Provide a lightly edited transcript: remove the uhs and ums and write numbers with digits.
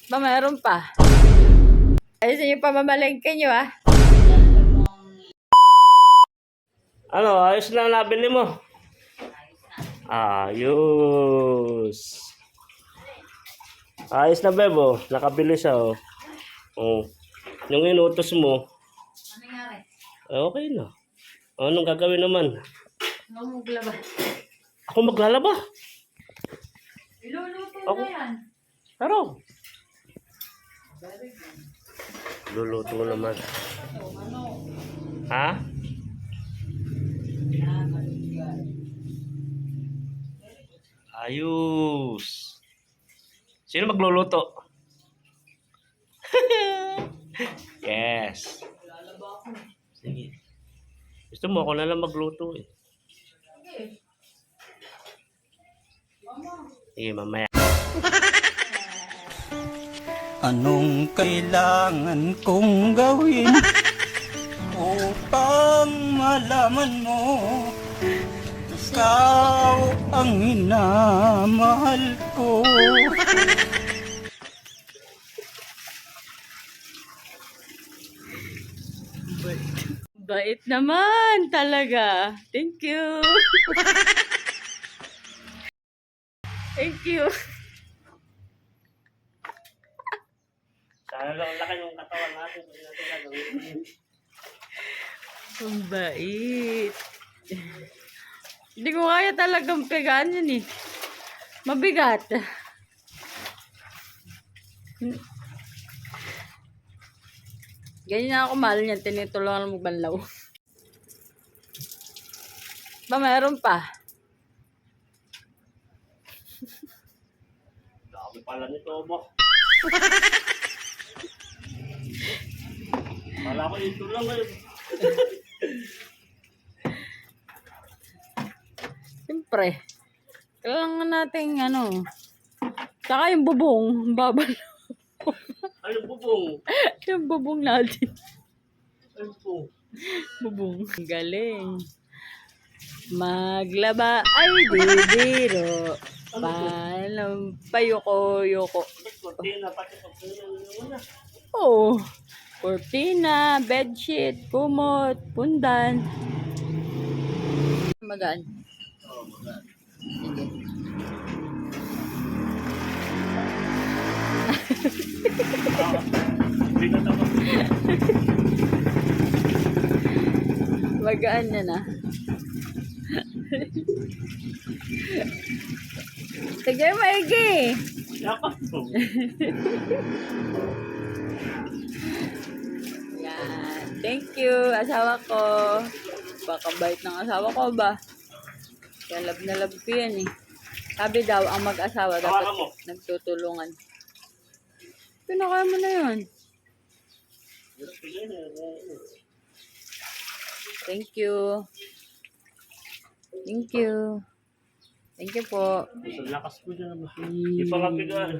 Ba, mayroon pa. Ayusin yung pamamalengke nyo, ah. Ano, ayos na nabili mo? Ayos. Ayos na, Bebo. Nakabili siya, oh. Oh. Yung inutos mo, Ano nangyari? okay na. Anong gagawin naman? Ano maglaba? Ako maglalaba. Iluluto Ako? na yan. Pero, luluto naman. Ha? Ayos. Sino magluluto? Yes. Sige. Gusto mo ako na lang magluto eh. Sige, mamaya. Anong kailangan kong gawin upang malaman mo ikaw ang minamahal ko? Bait naman talaga. Thank you. Thank you. Sana lang laki ng katawan natin. Ang bait. Hindi ko kaya talagang pegaan yun eh. Mabigat. Ganyan na ako mahal niyan. Tinitulungan magbanlaw. Ba, mayroon pa. Dami pala nito mo. Wala ko ito lang ngayon. Siyempre. Kailangan natin Saka yung bubong. Babal. Ano bubong? Yung bubong natin. Ano bubong? Bubong. Galing. Maglaba ay bibiro. Paano payoko-yoko. Cortina, pati cortina muna. Oo. Cortina, bedsheet, kumot, pundan. Magaan. Oo, magaan. Sige. Bigat ako. Magaan na. Sige, maigi. Dapat po. Yan. Thank you, asawa ko. Baka bait ng asawa ko ba? Kaya love na love ko yan eh. Sabi daw, ang mag-asawa dapat Hawakan mo. nagtutulungan. Pinakaya mo na yun. Thank you. Thank you. Thank you po. Lakas ko dyan naman. Di pa kapigaan.